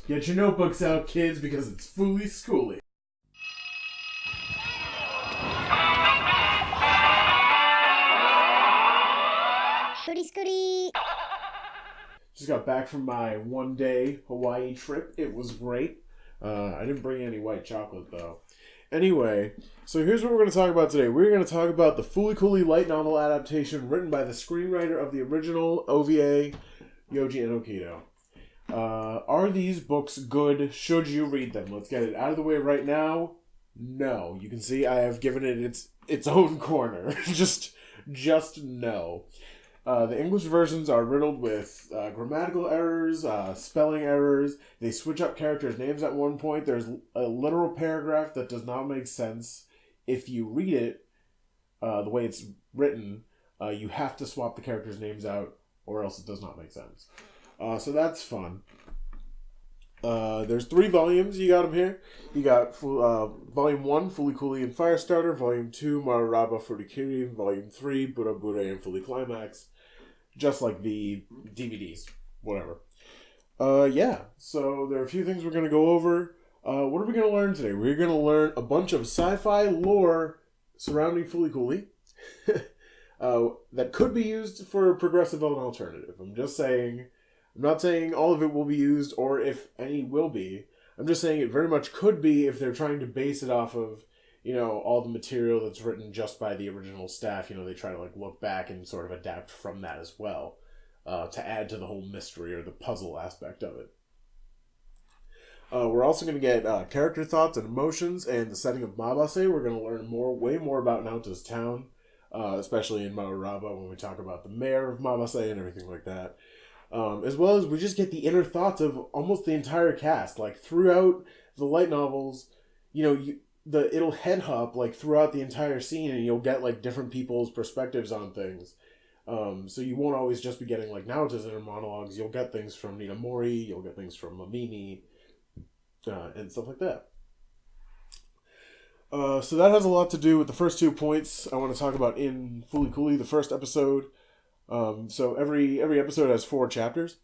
Get your notebooks out, kids, because it's fully schooly. Scooty. Just got back from my one-day Hawaii trip. It was great. I didn't bring any white chocolate, though. Anyway, so here's what we're going to talk about today. We're going to talk about the Fooly Cooly light novel adaptation written by the screenwriter of the original OVA, Yoji Enokido. Are these books good? Should you read them? Let's get it out of the way right now. No. You can see I have given it its own corner. just no. The English versions are riddled with grammatical errors, spelling errors. They switch up characters' names at one point. There's a literal paragraph that does not make sense. If you read it the way it's written, you have to swap the characters' names out, or else it does not make sense. So that's fun. There's 3 volumes. You got them here. You got Volume 1, Fooly Cooly and Firestarter. Volume 2, Maruraba Furikiri. Volume 3, Bura Bure and Fooly Climax. Just like the DVDs. Whatever. Yeah. So there are a few things we're going to go over. What are we going to learn today? We're going to learn a bunch of sci-fi lore surrounding Fooly Cooly. That could be used for progressive and alternative. I'm not saying all of it will be used or if any will be. I'm just saying it very much could be if they're trying to base it off of, all the material that's written just by the original staff. They try to look back and sort of adapt from that as well to add to the whole mystery or the puzzle aspect of it. We're also going to get character thoughts and emotions and the setting of Mabase. We're going to learn way more about Naota's town, especially in Maruraba when we talk about the mayor of Mabase and everything like that. As well as we just get the inner thoughts of almost the entire cast. Throughout the light novels, it'll head hop throughout the entire scene, and you'll get different people's perspectives on things. So you won't always just be getting Naota's inner monologues. You'll get things from Nina Mori, you'll get things from Mamimi, and stuff like that. So that has a lot to do with the first 2 points I want to talk about in Fooly Cooly, the first episode. So every episode has 4 chapters.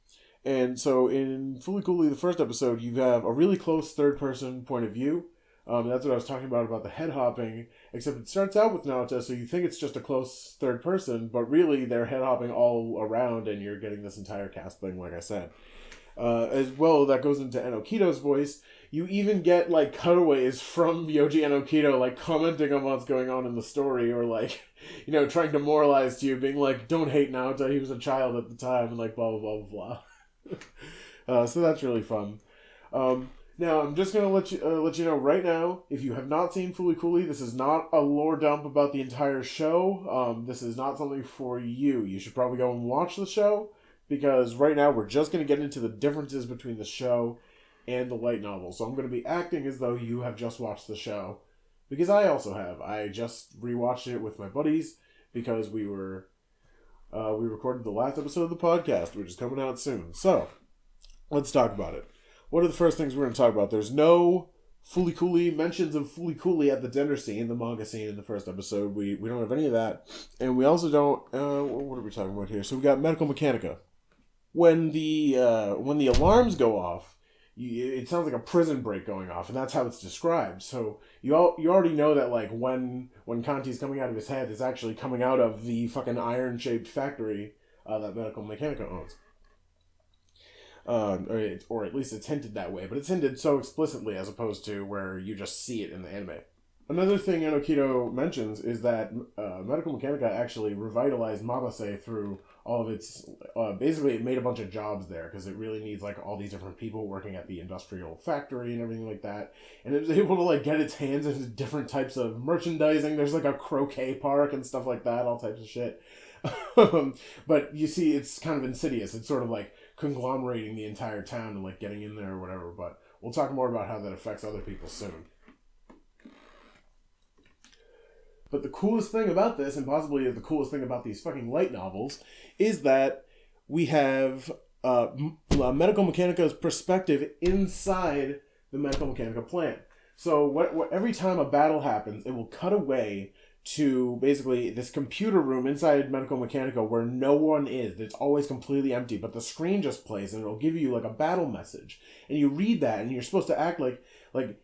And so in Fooly Cooly, the first episode, you have a really close third-person point of view. That's what I was talking about the head hopping, except it starts out with Naota, so you think it's just a close third person, but really they're head hopping all around, and you're getting this entire cast thing, like I said. As well, that goes into Enokido's voice. You even get cutaways from Yoji Enokido, commenting on what's going on in the story, or trying to moralize to you, being don't hate Naota, he was a child at the time, and blah blah blah blah. So that's really fun. Now I'm just gonna let you know right now, if you have not seen Fooly Cooly, this is not a lore dump about the entire show. This is not something for you. You should probably go and watch the show, because right now we're just gonna get into the differences between the show and the light novel. So I'm going to be acting as though you have just watched the show, because I also have. I just rewatched it with my buddies because we recorded the last episode of the podcast, which is coming out soon. So let's talk about it. What are the first things we're going to talk about? There's no Fooly Cooly mentions of Fooly Cooly at the dinner scene, the manga scene in the first episode. We don't have any of that, and we also don't. What are we talking about here? So we got Medical Mechanica. When the alarms go off, it sounds like a prison break going off, and that's how it's described. So you already know that when Kanti's coming out of his head, it's actually coming out of the fucking iron-shaped factory that Medical Mechanica owns. Or at least it's hinted that way, but it's hinted so explicitly as opposed to where you just see it in the anime. Another thing Enokido mentions is that Medical Mechanica actually revitalized Mabase through all of its... basically, it made a bunch of jobs there, because it really needs, all these different people working at the industrial factory and everything like that. And it was able to, get its hands into different types of merchandising. There's, a croquet park and stuff like that, all types of shit. But, you see, it's kind of insidious. It's sort of, conglomerating the entire town and, getting in there or whatever. But we'll talk more about how that affects other people soon. But the coolest thing about this, and possibly the coolest thing about these fucking light novels, is that we have Medical Mechanica's perspective inside the Medical Mechanica plant. So every time a battle happens, it will cut away to basically this computer room inside Medical Mechanica where no one is. It's always completely empty, but the screen just plays and it'll give you like a battle message. And you read that and you're supposed to act like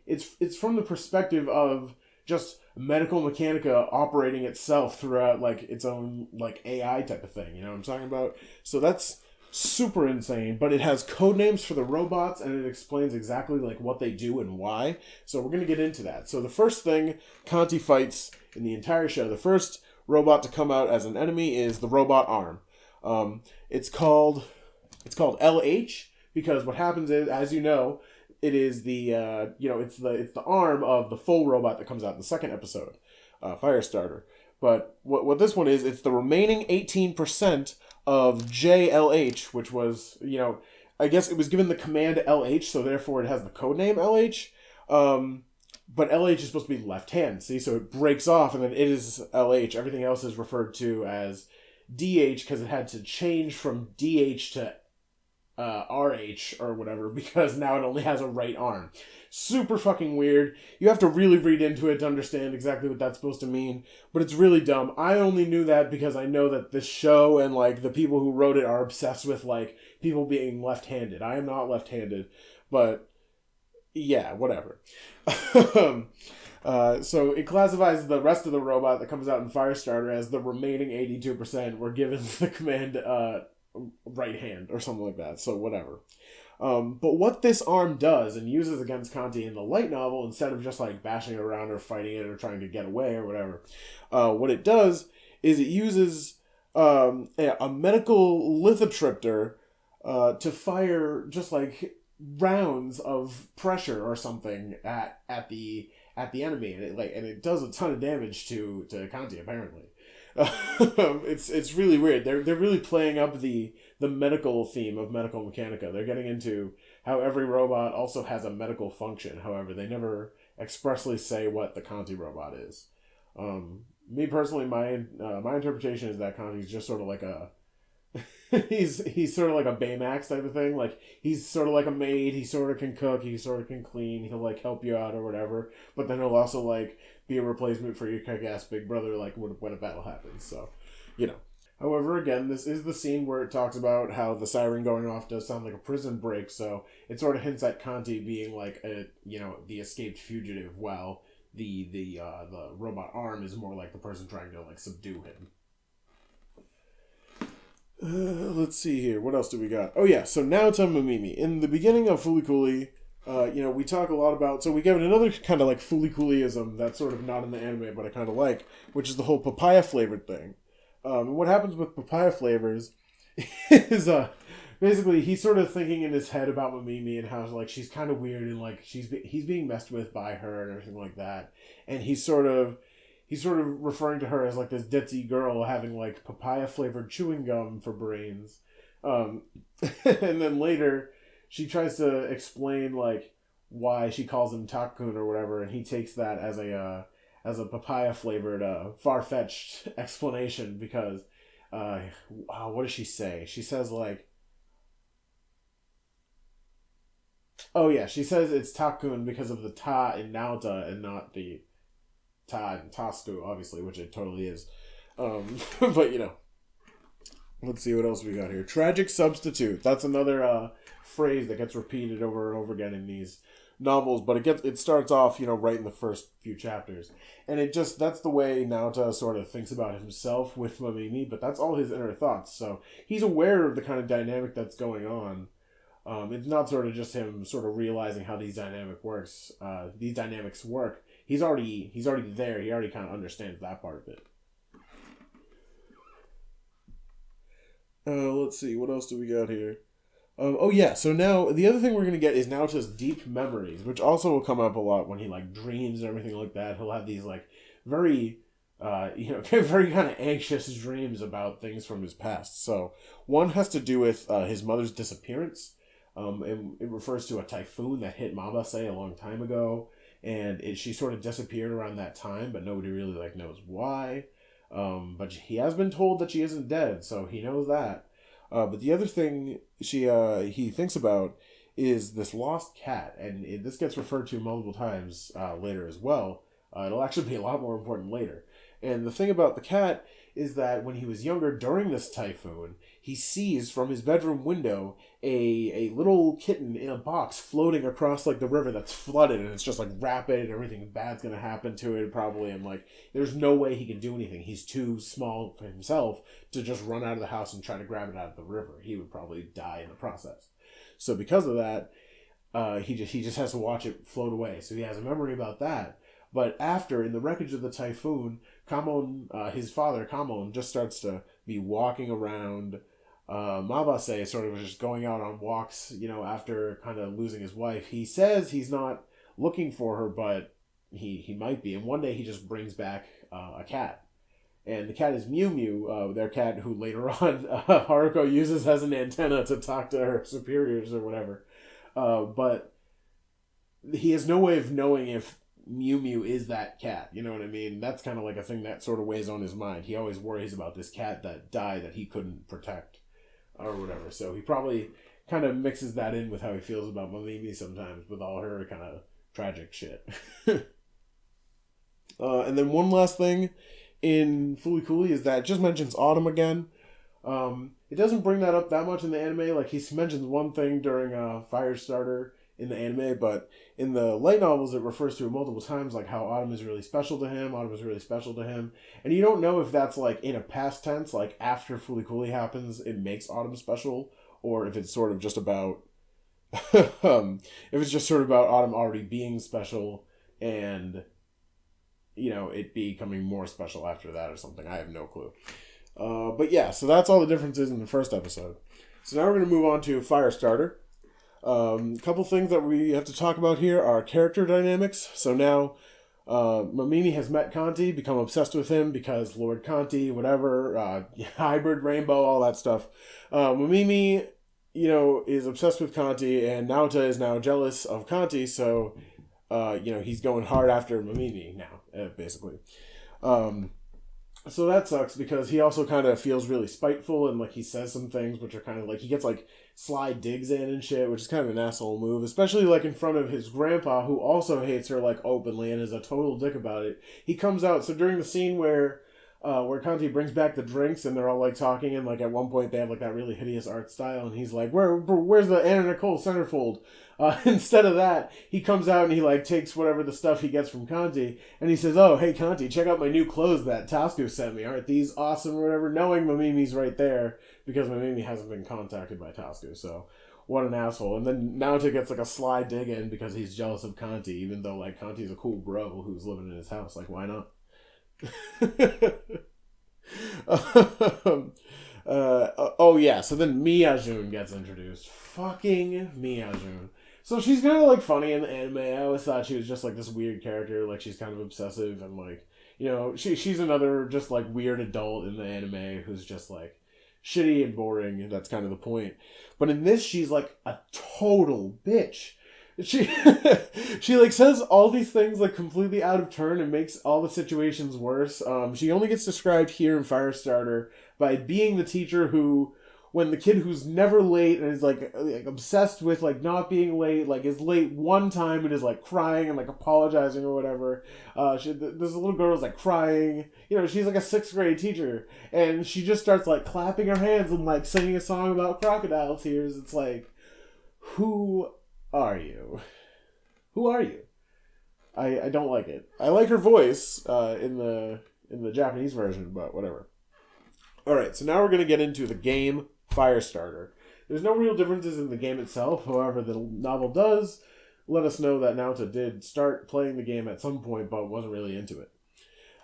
it's from the perspective of just Medical Mechanica operating itself throughout like its own like AI type of thing. You know what I'm talking about? So that's super insane, but it has code names for the robots and it explains exactly like what they do and why. So we're going to get into that. So the first thing Conti fights in the entire show, the first robot to come out as an enemy is the robot arm. It's called LH because what happens is, as you know, it is the it's the arm of the full robot that comes out in the second episode, Firestarter. But what this one is, it's the remaining 18% of JLH, which was, I guess it was given the command LH, so therefore it has the code name LH. But LH is supposed to be left hand, see? So it breaks off, and then it is LH. Everything else is referred to as DH because it had to change from DH to RH or whatever because now it only has a right arm. Super fucking weird. You have to really read into it to understand exactly what that's supposed to mean, but it's really dumb. I only knew that because I know that this show and like the people who wrote it are obsessed with like people being left-handed. I am not left-handed, but yeah, whatever. So it classifies the rest of the robot that comes out in Firestarter as the remaining 82% were given the command right hand or something like that, so whatever. But what this arm does and uses against Conti in the light novel, instead of just like bashing it around or fighting it or trying to get away or whatever, what it does is it uses a medical lithotripter to fire just like rounds of pressure or something at the enemy, and it does a ton of damage to Conti apparently. It's really weird. They're really playing up the medical theme of Medical Mechanica. They're getting into how every robot also has a medical function. However, they never expressly say what the Conti robot is. Me personally, my interpretation is that Conti's just sort of like a he's sort of like a Baymax type of thing. Like he's sort of like a maid. He sort of can cook. He sort of can clean. He'll like help you out or whatever. But then he'll also like be a replacement for your kick-ass big brother like when a battle happens. So, However, again, this is the scene where it talks about how the siren going off does sound like a prison break. So it sort of hints at Conti being like the escaped fugitive, while the robot arm is more like the person trying to like subdue him. Let's see here. What else do we got? Oh yeah, so now it's on Mamimi. In the beginning of Fooly Cooly, we talk a lot about... So we get another kind of like Fooly Coolyism that's sort of not in the anime, but I kind of like, which is the whole papaya-flavored thing. And what happens with papaya flavors is basically he's sort of thinking in his head about Mamimi and how like she's kind of weird and like he's being messed with by her and everything like that. And he's sort of referring to her as like this ditzy girl having like papaya flavored chewing gum for brains. And then later she tries to explain like why she calls him Takun or whatever, and he takes that as a papaya flavored far-fetched explanation because what does she say? She says like, oh yeah, she says it's Takun because of the ta in Nauta and not the ta in Tasku, obviously, which it totally is. But let's see what else we got here. Tragic substitute. That's another phrase that gets repeated over and over again in these novels, but it starts off, right in the first few chapters. And that's the way Naota sort of thinks about himself with Mamimi, but that's all his inner thoughts. So he's aware of the kind of dynamic that's going on. It's not sort of just him sort of realizing how these dynamics work. He's already there. He already kind of understands that part of it. Let's see, what else do we got here? So now the other thing we're going to get is Naota's deep memories, which also will come up a lot when he like dreams and everything like that. He'll have these like very, very kind of anxious dreams about things from his past. So one has to do with his mother's disappearance. And it refers to a typhoon that hit Mabase a long time ago, and she sort of disappeared around that time, but nobody really like knows why. But he has been told that she isn't dead, so he knows that. But the other thing he thinks about is this lost cat, and this gets referred to multiple times later as well. It'll actually be a lot more important later. And the thing about the cat is that when he was younger, during this typhoon, he sees from his bedroom window a little kitten in a box floating across like the river that's flooded, and it's just like rapid and everything bad's gonna happen to it probably, and like there's no way he can do anything. He's too small for himself to just run out of the house and try to grab it out of the river. He would probably die in the process. So because of that, he just has to watch it float away. So he has a memory about that. But after, in the wreckage of the typhoon, his father, Camel, just starts to be walking around. Mabase sort of just going out on walks, after kind of losing his wife. He says he's not looking for her, but he might be. And one day he just brings back a cat. And the cat is Mew Mew, their cat who later on Haruko uses as an antenna to talk to her superiors or whatever. But he has no way of knowing if Mew Mew is that cat. You know what I mean? That's kind of like a thing that sort of weighs on his mind. He always worries about this cat that died that he couldn't protect or whatever. So he probably kind of mixes that in with how he feels about Mamimi sometimes with all her kind of tragic shit. And then one last thing in FLCL is that it just mentions autumn again. It doesn't bring that up that much in the anime. Like, he mentions one thing during Firestarter in the anime, but in the light novels it refers to it multiple times, like how autumn is really special to him, and you don't know if that's like in a past tense, like after FLCL happens it makes autumn special, or if it's sort of just about if it's just sort of about autumn already being special and it becoming more special after that or something. I have no clue. But yeah, so that's all the differences in the first episode. So now we're going to move on to Firestarter. A couple things that we have to talk about here are character dynamics. So now Mamimi has met Kanti, become obsessed with him because Lord Kanti, whatever, hybrid rainbow, all that stuff. Mamimi, is obsessed with Kanti, and Naota is now jealous of Kanti, so, he's going hard after Mamimi now, basically. So that sucks because he also kind of feels really spiteful, and like he says some things which are kind of like, he gets like sly digs in and shit, which is kind of an asshole move, especially like in front of his grandpa, who also hates her like openly and is a total dick about it. He comes out, so during the scene where Kanti brings back the drinks and they're all like talking, and like at one point they have like that really hideous art style, and he's like, where's the Anna Nicole centerfold? Instead of that, he comes out and he like takes whatever the stuff he gets from Kanti, and he says, oh, hey Kanti, check out my new clothes that Tasku sent me. Aren't these awesome or whatever? Knowing Mamimi's right there, because Mamimi hasn't been contacted by Tasku, so what an asshole. And then Naota gets like a sly dig in because he's jealous of Kanti, even though like Kanti's a cool bro who's living in his house. Like, why not? Oh yeah, so then Miyajun gets introduced. Fucking Miyajun. So she's kind of like funny in the anime. I always thought she was just like this weird character, like she's kind of obsessive and like, she's another just like weird adult in the anime who's just like shitty and boring, and that's kind of the point. But in this, she's like a total bitch. She like says all these things like completely out of turn and makes all the situations worse. She only gets described here in Firestarter by being the teacher who, when the kid who's never late and is like obsessed with like not being late, like is late one time and is like crying and like apologizing or whatever. This little girl is like crying. She's like a 6th grade teacher, and she just starts like clapping her hands and like singing a song about crocodile tears. It's like, who are you? Who are you? I don't like it. I like her voice in the Japanese version, but whatever. Alright, so now we're going to get into the game Firestarter. There's no real differences in the game itself, however the novel does let us know that Naota did start playing the game at some point, but wasn't really into it.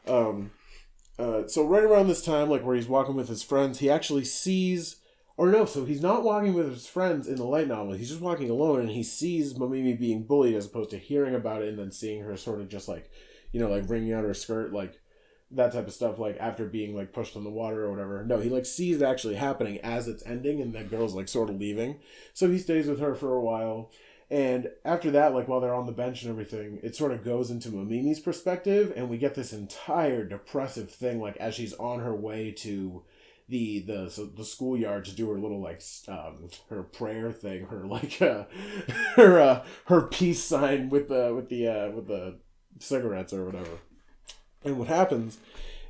So right around this time, like where he's walking with his friends, he actually sees... Or no, so he's not walking with his friends in the light novel. He's just walking alone, and he sees Mamimi being bullied as opposed to hearing about it and then seeing her sort of just like, like wringing out her skirt, like that type of stuff, like after being like pushed in the water or whatever. No, he like sees it actually happening as it's ending, and that girl's like sort of leaving. So he stays with her for a while. And after that, like while they're on the bench and everything, it sort of goes into Mamimi's perspective, and we get this entire depressive thing, like as she's on her way to the schoolyard to do her little like her prayer thing, her like her peace sign with the cigarettes or whatever. And what happens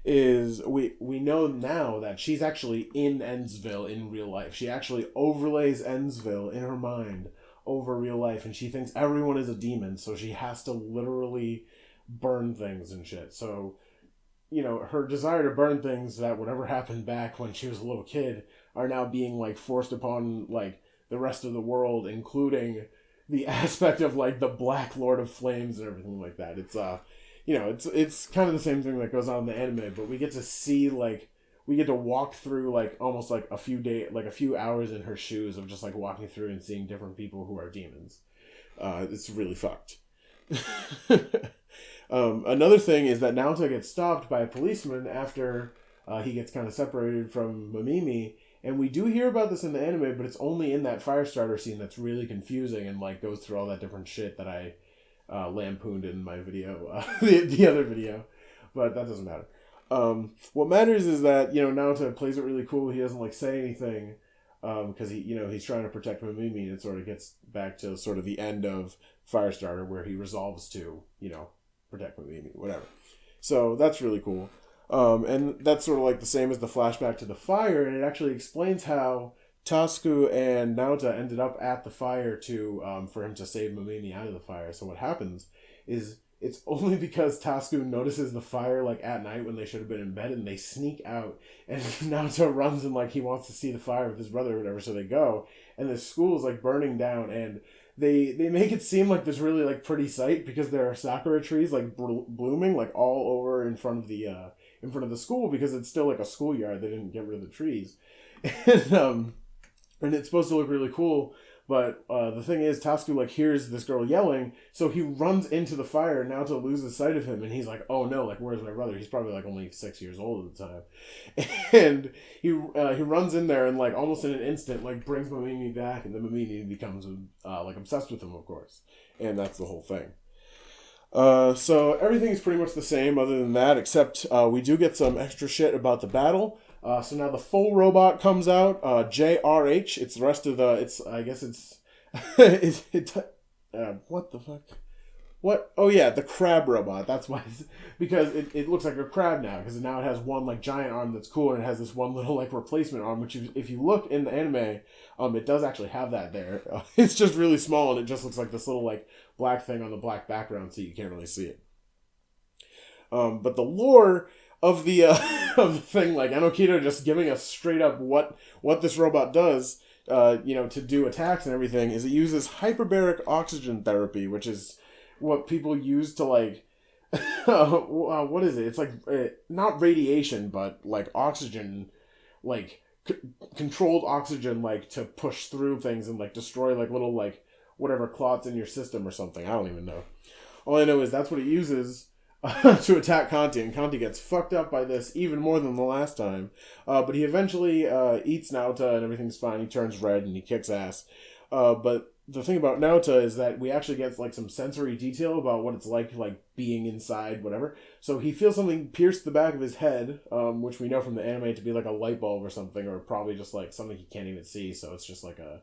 is we know now that she's actually in Endsville in real life. She actually overlays Endsville in her mind over real life, and she thinks everyone is a demon, so she has to literally burn things and shit. So, you know, her desire to burn things that whatever happened back when she was a little kid are now being, like, forced upon, like, the rest of the world, including the aspect of, like, the Black Lord of Flames and everything like that. It's, you know, it's kind of the same thing that goes on in the anime, but we get to see, like, we get to walk through, like, almost, like, a few hours in her shoes of just, like, walking through and seeing different people who are demons. It's really fucked. Another thing is that Naoto gets stopped by a policeman after he gets kind of separated from Mamimi, and we do hear about this in the anime, but it's only in that Firestarter scene that's really confusing and, like, goes through all that different shit that I lampooned in my video, the other video, but that doesn't matter. What matters is that, you know, Naoto plays it really cool. He doesn't, like, say anything, because he, you know, he's trying to protect Mamimi, and it sort of gets back to sort of the end of Firestarter where he resolves to, you know, protect Mamimi, whatever. So that's really cool. And that's sort of like the same as the flashback to the fire, and it actually explains how Tasuku and Naoto ended up at the fire to for him to save Mamimi out of the fire. So what happens is it's only because Tasuku notices the fire, like, at night when they should have been in bed, and they sneak out, and Naoto runs and, like, he wants to see the fire with his brother or whatever, so they go, and the school is, like, burning down, and they make it seem like this really, like, pretty sight because there are sakura trees, like, blooming, like, all over in front of the school, because it's still, like, a schoolyard. They didn't get rid of the trees. And it's supposed to look really cool, but the thing is, Tasuku, like, hears this girl yelling, so he runs into the fire, and Naoto loses sight of him, and he's like, oh no, like, where's my brother? He's probably, like, only 6 years old at the time. And he runs in there, and, like, almost in an instant, like, brings Mamimi back, and then Mamimi becomes, like, obsessed with him, of course. And that's the whole thing. So everything is pretty much the same other than that, except we do get some extra shit about the battle. So now the full robot comes out, JRH. It's the rest of the, what the fuck? What? Oh yeah, the crab robot. That's why, because it looks like a crab now, because now it has one, like, giant arm that's cool, and it has this one little, like, replacement arm, which if you look in the anime, it does actually have that there. It's just really small, and it just looks like this little, like, black thing on the black background, so you can't really see it. But the lore of the of the thing, like, Enokido just giving us straight up what this robot does, you know, to do attacks and everything, is it uses hyperbaric oxygen therapy, which is what people use to, like, what is it? It's like not radiation, but, like, oxygen, like controlled oxygen, like, to push through things and, like, destroy, like, little, like, whatever clots in your system or something. I don't even know. All I know is that's what it uses to attack Kanti, and Kanti gets fucked up by this even more than the last time. But he eventually eats Naoto, and everything's fine. He turns red and he kicks ass. But the thing about Naoto is that we actually get, like, some sensory detail about what it's like being inside, whatever. So he feels something pierce the back of his head, which we know from the anime to be like a light bulb or something, or probably just, like, something he can't even see. So it's just like a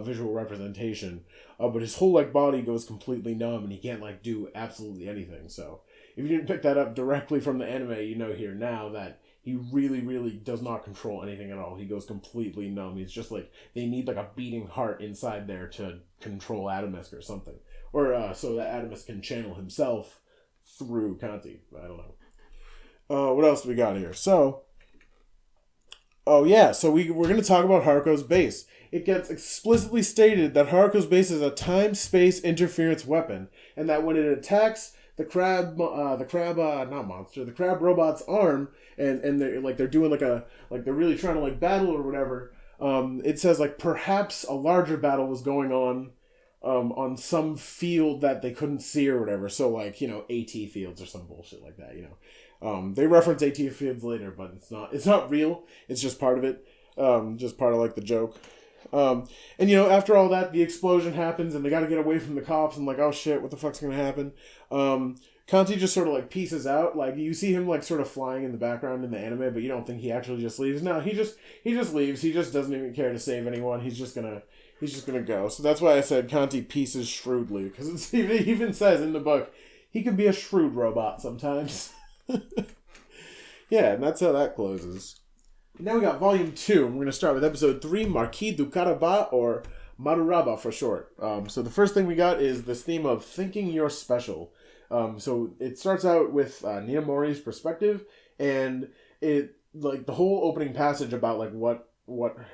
visual representation. But his whole, like, body goes completely numb, and he can't, like, do absolutely anything. So if you didn't pick that up directly from the anime, you know here now that he really, really does not control anything at all. He goes completely numb. He's just like, they need, like, a beating heart inside there to control Adamus or something. Or so that Adamus can channel himself through Kanti. I don't know. What else do we got here? So, oh yeah, so we're going to talk about Haruko's base. It gets explicitly stated that Haruko's base is a time-space interference weapon, and that when it attacks the crab robot's arm, and they're doing they're really trying to, like, battle or whatever. It says, like, perhaps a larger battle was going on some field that they couldn't see or whatever. So, like, you know, AT fields or some bullshit like that. You know, they reference AT fields later, but it's not real. It's just part of it. Just part of, like, the joke. And, you know, after all that, the explosion happens, and they gotta get away from the cops, and, like, oh shit, what the fuck's gonna happen? Kanti just sort of, like, pieces out. Like, you see him, like, sort of flying in the background in the anime, but you don't think he actually just leaves. No, he just leaves. He just doesn't even care to save anyone. He's just gonna go. So that's why I said Kanti pieces shrewdly, because it even says in the book, he can be a shrewd robot sometimes. Yeah, and that's how that closes. Now we got Volume 2, and we're going to start with Episode 3, Marquis du Caraba, or Maruraba for short. So the first thing we got is this theme of thinking you're special. So it starts out with Nina Mori's perspective, and it like the whole opening passage about like what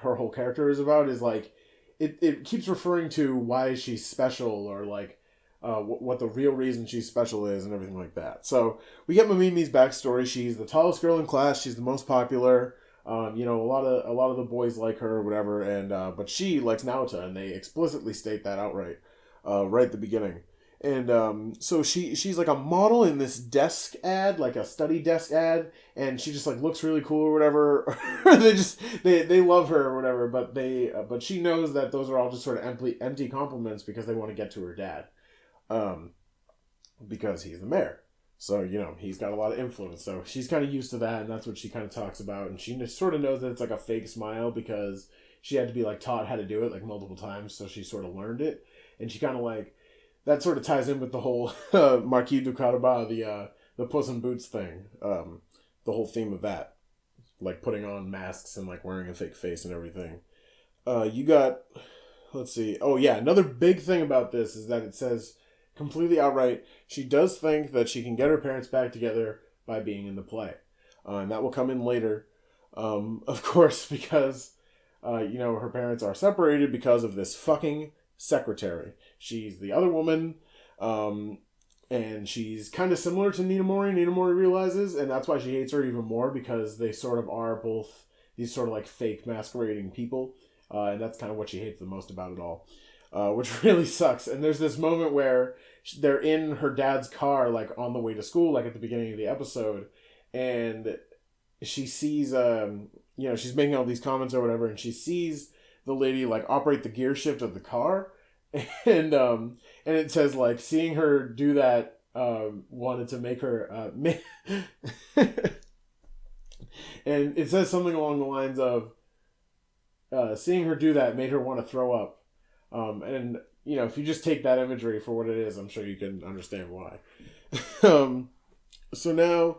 her whole character is about is like it keeps referring to why she's special, or like what the real reason she's special is, and everything like that. So we get Mamimi's backstory. She's the tallest girl in class. She's the most popular. A lot of the boys like her or whatever, and but she likes Naota, and they explicitly state that outright, right at the beginning. And so she's like a model in this desk ad, like a study desk ad, and she just like looks really cool or whatever. they love her or whatever, but she knows that those are all just sort of empty compliments because they want to get to her dad, because he's the mayor. So, he's got a lot of influence. So she's kind of used to that, and that's what she kind of talks about. And she sort of knows that it's like a fake smile because she had to be like taught how to do it like multiple times. So she sort of learned it. And she kind of like, that sort of ties in with the whole Marquis du Caraba, the Puss in Boots thing. The whole theme of that. Like putting on masks and like wearing a fake face and everything. You got, let's see. Oh yeah, another big thing about this is that it says completely outright, she does think that she can get her parents back together by being in the play. And that will come in later. Of course, because, her parents are separated because of this fucking secretary. She's the other woman, and she's kind of similar to Nina Mori. Nina Mori realizes, and that's why she hates her even more, because they sort of are both these sort of like fake masquerading people. And that's kind of what she hates the most about it all. Which really sucks. And there's this moment where they're in her dad's car, like on the way to school, like at the beginning of the episode, and she sees, she's making all these comments or whatever, and she sees the lady like operate the gear shift of the car, and it says like seeing her do that wanted to make her and it says something along the lines of seeing her do that made her want to throw up. And if you just take that imagery for what it is, I'm sure you can understand why. So now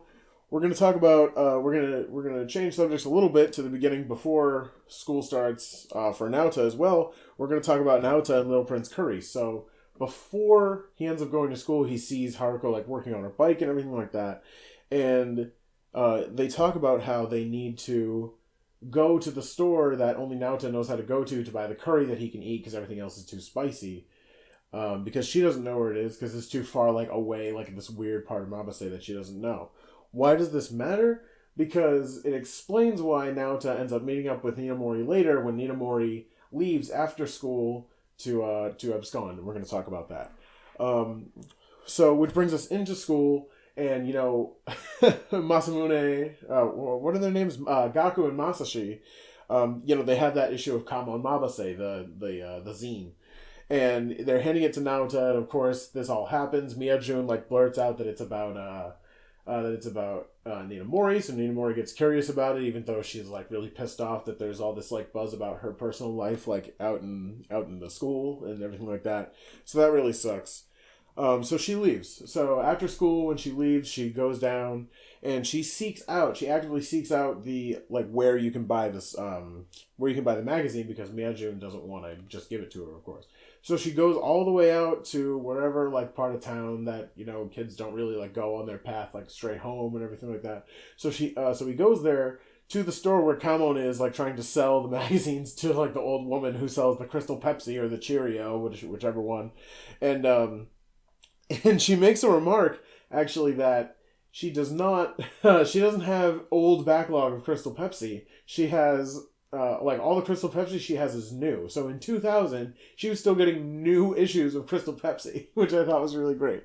we're going to talk about we're going to change subjects a little bit to the beginning before school starts for Naota as well. We're going to talk about Naota and Little Prince Curry. So before he ends up going to school, he sees Haruko like working on her bike and everything like that, and they talk about how they need to go to the store that only Naota knows how to go to buy the curry that he can eat because everything else is too spicy. Because she doesn't know where it is because it's too far like away, like in this weird part of Mabase that she doesn't know. Why does this matter? Because it explains why Naota ends up meeting up with Nina Mori later when Nina Mori leaves after school to abscond, and we're going to talk about that. So which brings us into school. And, Masamune, what are their names? Gaku and Masashi, they have that issue of Kamo and Mabase, the zine. And they're handing it to Naota, and of course, this all happens. Miyajun, like, blurts out that it's about Nina Mori, so Nina Mori gets curious about it, even though she's, like, really pissed off that there's all this, like, buzz about her personal life, like, out in the school and everything like that. So that really sucks. So she leaves. So after school, when she leaves, she goes down and she actively seeks out the, like, where you can buy this, where you can buy the magazine, because Miyajun doesn't want to just give it to her, of course. So she goes all the way out to wherever, like, part of town that, kids don't really, like, go on their path, like, straight home and everything like that. So so he goes there to the store where Camel is, like, trying to sell the magazines to, like, the old woman who sells the Crystal Pepsi or the Cheerio, whichever one. And she makes a remark, actually, that she doesn't have old backlog of Crystal Pepsi. She has, all the Crystal Pepsi she has is new. So in 2000, she was still getting new issues of Crystal Pepsi, which I thought was really great.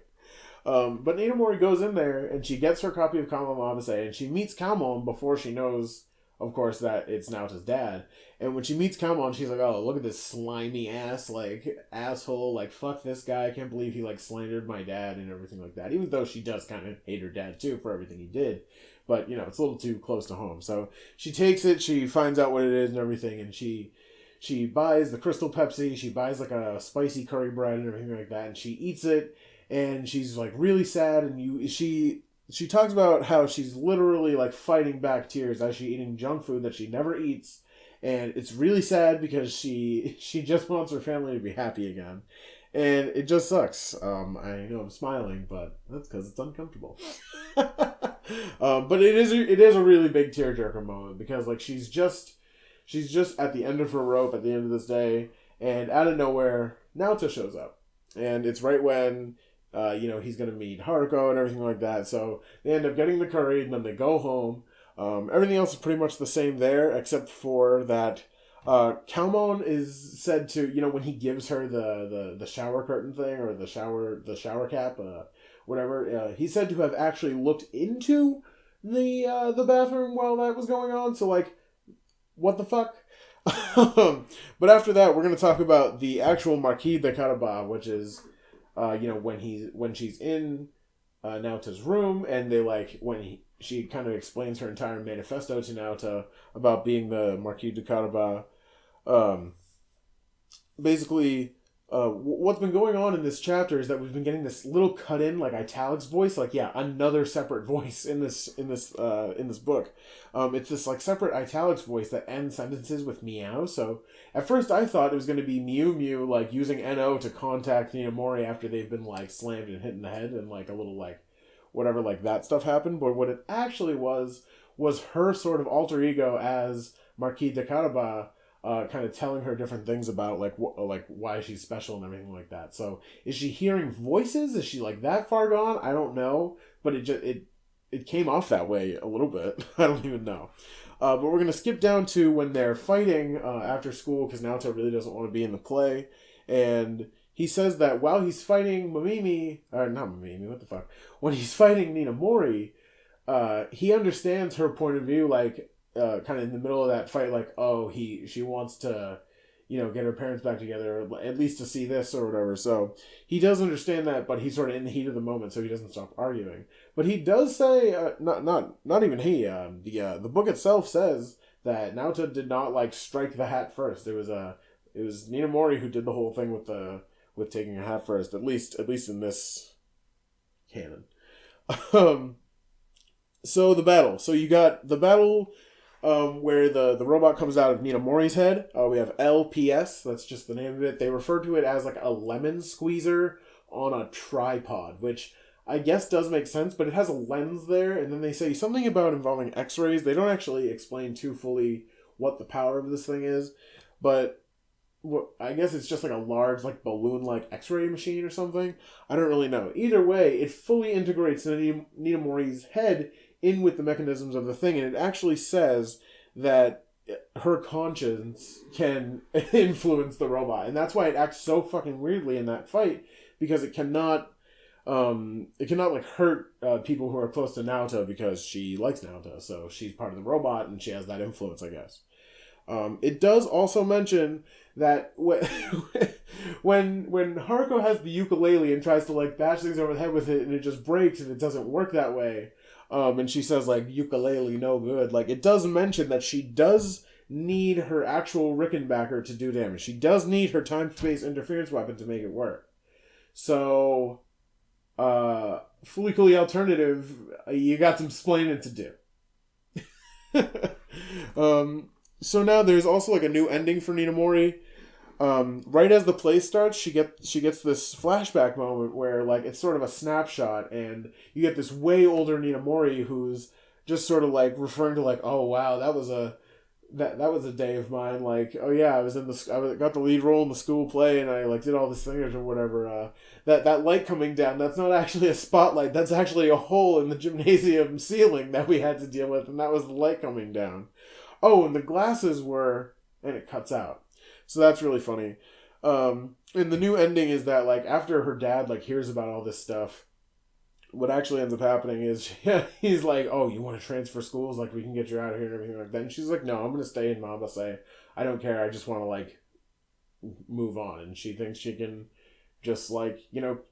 But Nina Mori goes in there, and she gets her copy of Kamo Mabase, and she meets Kamo before she knows, of course, that it's Naota's dad. And when she meets Kamo, she's like, oh, look at this slimy ass, like, asshole, like, fuck this guy, I can't believe he, like, slandered my dad and everything like that. Even though she does kind of hate her dad, too, for everything he did. But, it's a little too close to home. So she takes it, she finds out what it is and everything, and she buys the Crystal Pepsi, she buys, like, a spicy curry bread and everything like that, and she eats it, and she's, like, really sad, and she she talks about how she's literally like fighting back tears as she's eating junk food that she never eats, and it's really sad because she just wants her family to be happy again, and it just sucks. I know I'm smiling, but that's because it's uncomfortable. But it is a really big tearjerker moment because like she's just at the end of her rope at the end of this day, and out of nowhere, Naota shows up, and it's right when he's gonna meet Haruko and everything like that. So they end up getting the curry, and then they go home. Everything else is pretty much the same there, except for that Kalmon is said to, when he gives her the shower curtain thing or the shower cap, whatever. He's said to have actually looked into the bathroom while that was going on. So like, what the fuck? But after that, we're gonna talk about the actual Marquis de Caraba, which is when she's in Naota's room, and she kind of explains her entire manifesto to Naota about being the Marquis de Caraba. Basically, what's been going on in this chapter is that we've been getting this little cut in like italics voice, like another separate voice in this book. It's this like separate italics voice that ends sentences with meow. So at first I thought it was going to be Mew Mew like using No to contact Ninamori after they've been like slammed and hit in the head and like a little like whatever like that stuff happened. But what it actually was her sort of alter ego as Marquis de Caraba. Kind of telling her different things about like why she's special and everything like that. So is she hearing voices? Is she like that far gone? I don't know, but it came off that way a little bit. I don't even know. But we're gonna skip down to when they're fighting after school because Naoto really doesn't want to be in the play, and he says that while he's fighting when he's fighting Ninamori, he understands her point of view, like. Kind of in the middle of that fight, like, she wants to, get her parents back together, at least to see this or whatever. So he does understand that, but he's sort of in the heat of the moment, so he doesn't stop arguing. But he does say, not even he, the book itself says that Naota did not like strike the hat first. It was Ninamori who did the whole thing with taking a hat first, at least in this canon. So the battle. So you got the battle. Where the robot comes out of Ninamori's head. We have LPS, that's just the name of it. They refer to it as like a lemon squeezer on a tripod, which I guess does make sense, but it has a lens there, and then they say something about involving x-rays. They don't actually explain too fully what the power of this thing is, but I guess it's just like a large like balloon-like x-ray machine or something. I don't really know. Either way, it fully integrates Ninamori's head in with the mechanisms of the thing, and it actually says that her conscience can influence the robot, and that's why it acts so fucking weirdly in that fight, because it cannot like hurt people who are close to Naota because she likes Naota, so she's part of the robot and she has that influence, I guess. It does also mention that when Haruko has the ukulele and tries to like bash things over the head with it, and it just breaks and it doesn't work that way. And she says, like, ukulele no good. Like, it does mention that she does need her actual Rickenbacker to do damage. She does need her time-space interference weapon to make it work. So, fully coolly alternative, you got some splaining to do. So now there's also, like, a new ending for Ninamori. Right as the play starts, she gets this flashback moment where like it's sort of a snapshot, and you get this way older Ninamori who's just sort of like referring to like, oh wow, that was a day of mine. Like, oh yeah, I got the lead role in the school play, and I like did all this thing or whatever. That light coming down, that's not actually a spotlight. That's actually a hole in the gymnasium ceiling that we had to deal with, and that was the light coming down. Oh, and the glasses were, and it cuts out. So that's really funny. And the new ending is that, like, after her dad, like, hears about all this stuff, what actually ends up happening is he's like, oh, you want to transfer schools? Like, we can get you out of here and everything like that. And she's like, no, I'm going to stay in Mabase. I don't care. I just want to, like, move on. And she thinks she can just, like,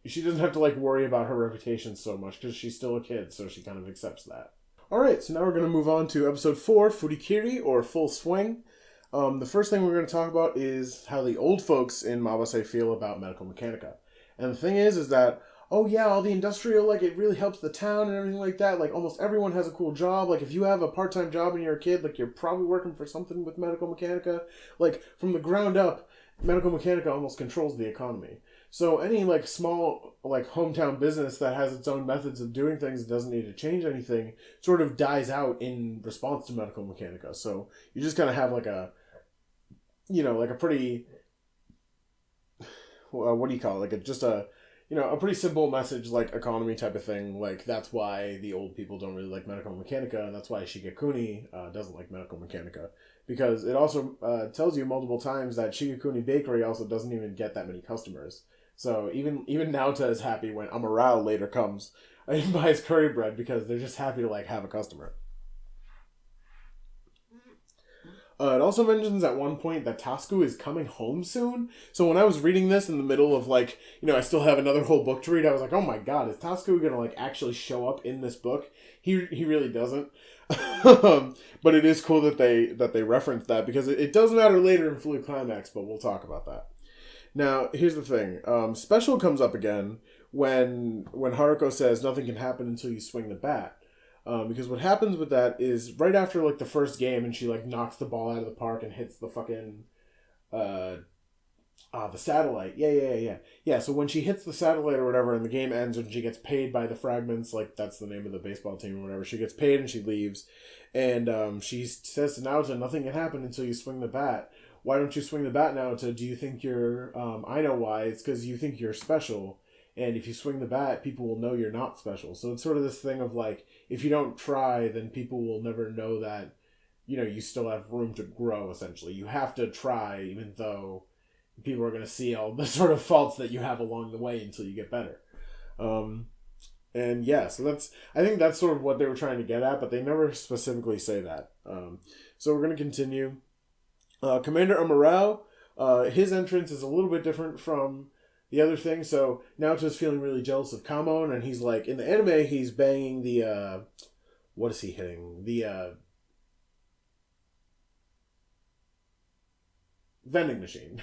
she doesn't have to, like, worry about her reputation so much because she's still a kid. So she kind of accepts that. All right, so now we're going to move on to episode 4, Furikiri, or Full Swing. The first thing we're going to talk about is how the old folks in Mabase feel about medical Mechanica. And the thing is that oh yeah, all the industrial, like, it really helps the town and everything like that. Like, almost everyone has a cool job. Like, if you have a part-time job and you're a kid, like, you're probably working for something with Medical Mechanica. Like, from the ground up, Medical Mechanica almost controls the economy. So any, like, small, like, hometown business that has its own methods of doing things and doesn't need to change anything sort of dies out in response to Medical Mechanica. So you just kind of have, like, a, like a pretty, what do you call it? Like, just a pretty simple message, like, economy type of thing. Like, that's why the old people don't really like Medical Mechanica, and that's why Cooney doesn't like Medical Mechanica. Because it also tells you multiple times that Cooney Bakery also doesn't even get that many customers. So even Naota is happy when Amaral later comes and buys curry bread because they're just happy to, like, have a customer. It also mentions at one point that Tasku is coming home soon. So when I was reading this in the middle of, like, I still have another whole book to read, I was like, oh my god, is Tasku gonna, like, actually show up in this book? He really doesn't. But it is cool that they reference that, because it does matter later in Fluid Climax, but we'll talk about that. Now, here's the thing. Special comes up again when Haruko says nothing can happen until you swing the bat. Because what happens with that is right after, like, the first game and she, like, knocks the ball out of the park and hits the fucking the satellite. Yeah, so when she hits the satellite or whatever and the game ends and she gets paid by the fragments, like, that's the name of the baseball team or whatever, she gets paid and she leaves. And she says to Naota, nothing can happen until you swing the bat. Why don't you swing the bat, Naota? Do you think you're... I know why. It's because you think you're special. And if you swing the bat, people will know you're not special. So it's sort of this thing of, like, if you don't try, then people will never know that, you still have room to grow, essentially. You have to try, even though people are going to see all the sort of faults that you have along the way until you get better. And yeah, so I think that's sort of what they were trying to get at, but they never specifically say that. So we're going to continue. Commander Amaral, his entrance is a little bit different from the other thing. So Naoto's feeling really jealous of Kamon, and he's like, in the anime, he's banging the, what is he hitting? The, vending machine.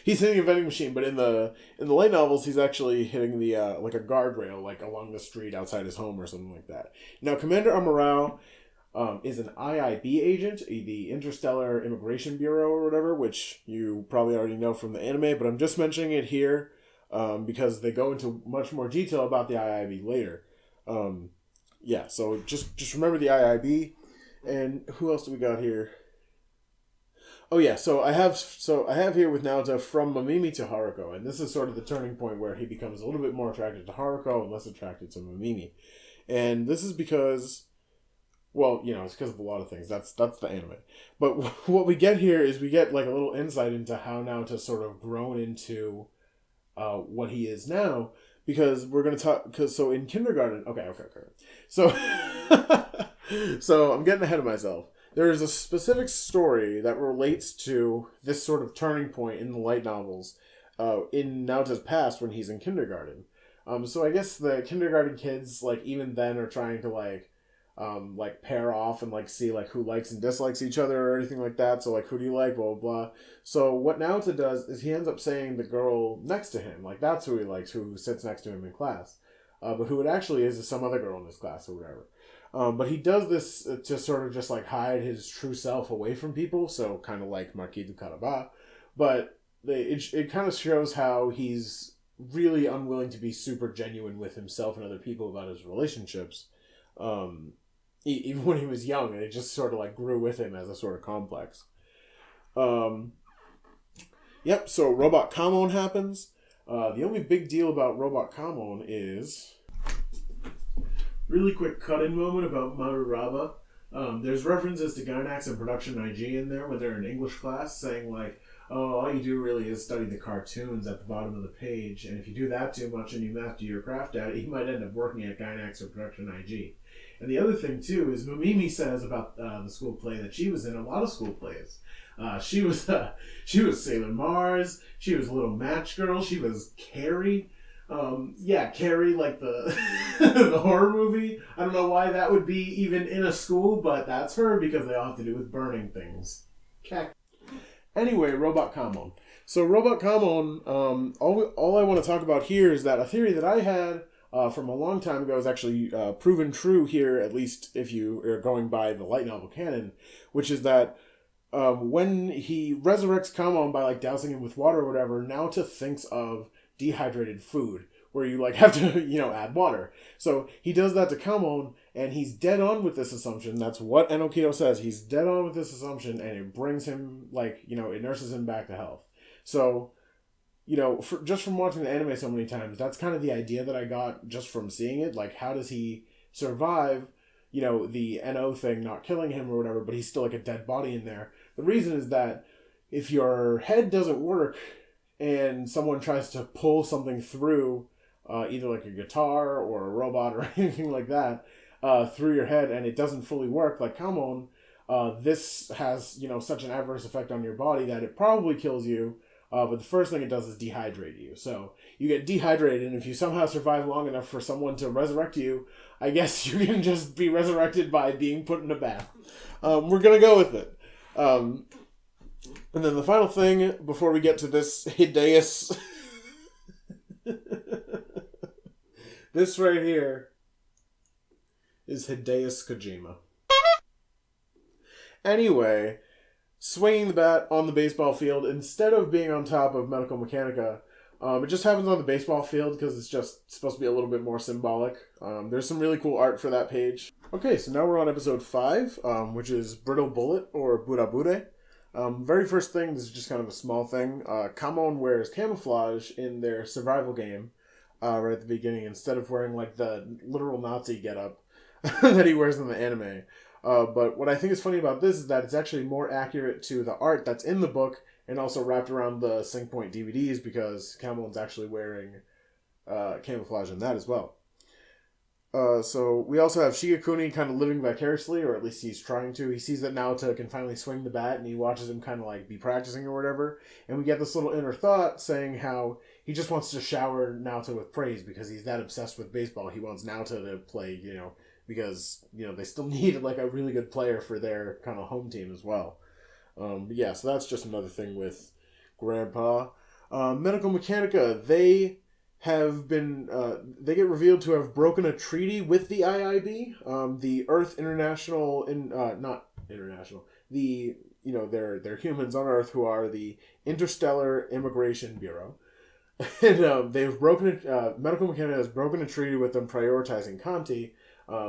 He's hitting a vending machine, but in the light novels, he's actually hitting the, like a guardrail, like along the street outside his home or something like that. Now, Commander Amaral is an IIB agent, the Interstellar Immigration Bureau or whatever, which you probably already know from the anime, but I'm just mentioning it here because they go into much more detail about the IIB later. Yeah, so just remember the IIB. And who else do we got here? Oh yeah, so I have here with Naota from Mamimi to Haruko, and this is sort of the turning point where he becomes a little bit more attracted to Haruko and less attracted to Mamimi. And this is because, well, it's because of a lot of things. That's the anime. But what we get here is we get, like, a little insight into how Naota sort of grown into what he is now, because we're going to talk, so in kindergarten, okay. So, so I'm getting ahead of myself. There is a specific story that relates to this sort of turning point in the light novels in Naota's past when he's in kindergarten. So I guess the kindergarten kids, like, even then are trying to, like pair off and, like, see, like, who likes and dislikes each other or anything like that. So, like, who do you like, blah, blah, blah. So what Naota does is he ends up saying the girl next to him, like, that's who he likes, who sits next to him in class. But who it actually is some other girl in his class or whatever. But he does this to sort of just, like, hide his true self away from people, so kind of like Marquis du Carabas. But it kind of shows how he's really unwilling to be super genuine with himself and other people about his relationships, even when he was young, and it just sort of, like, grew with him as a sort of complex. Yep, so Robot Kamon happens. The only big deal about Robot Kamon is... Really quick cut-in moment about Maruraba. There's references to Gynax and Production IG in there when they're in English class, saying, like, oh, all you do really is study the cartoons at the bottom of the page, and if you do that too much and you master your craft at it, you might end up working at Gynax or Production IG. And the other thing, too, is Mamimi says about the school play that she was in, a lot of school plays. She was Sailor Mars, she was Little Match Girl, she was Carrie. Carrie, like the the horror movie. I don't know why that would be even in a school, but that's her because they all have to do with burning things. Okay. Anyway, Robot Kamon. So Robot Camel, all I want to talk about here is that a theory that I had from a long time ago is actually proven true here, at least if you are going by the light novel canon, which is that when he resurrects Camel by like dousing him with water or whatever, Naota thinks of dehydrated food, where you like have to, add water. So he does that to Camel, and he's dead on with this assumption. That's what Enokido says. He's dead on with this assumption, and it brings him, it nurses him back to health. So, just from watching the anime so many times, that's kind of the idea that I got just from seeing it. Like, how does he survive, the NO thing not killing him or whatever, but he's still like a dead body in there? The reason is that if your head doesn't work and someone tries to pull something through, either like a guitar or a robot or anything like that, through your head, and it doesn't fully work, like Camon, this has, such an adverse effect on your body that it probably kills you. But the first thing it does is dehydrate you. So you get dehydrated, and if you somehow survive long enough for someone to resurrect you, I guess you can just be resurrected by being put in a bath. We're going to go with it. And then the final thing, before we get to this Hideous... this right here is Hideous Kojima. Anyway... swinging the bat on the baseball field instead of being on top of Medical Mechanica. It just happens on the baseball field because it's just supposed to be a little bit more symbolic. There's some really cool art for that page. Okay, so now we're on episode 5, which is Brittle Bullet, or Burabure. Very first thing, this is just kind of a small thing. Kamon wears camouflage in their survival game right at the beginning, instead of wearing like the literal Nazi getup that he wears in the anime. But what I think is funny about this is that it's actually more accurate to the art that's in the book and also wrapped around the Sync Point DVDs, because Camel's actually wearing camouflage in that as well. So we also have Cooney kind of living vicariously, or at least he's trying to. He sees that Naota can finally swing the bat, and he watches him kind of like be practicing or whatever. And we get this little inner thought saying how he just wants to shower Naota with praise because he's that obsessed with baseball. He wants Naota to play, because, they still need like a really good player for their kind of home team as well. Yeah, so that's just another thing with Grandpa. Medical Mechanica, they have been, they get revealed to have broken a treaty with the IIB, the Earth International, not International, they're humans on Earth who are the Interstellar Immigration Bureau. And they've Medical Mechanica has broken a treaty with them prioritizing Conti,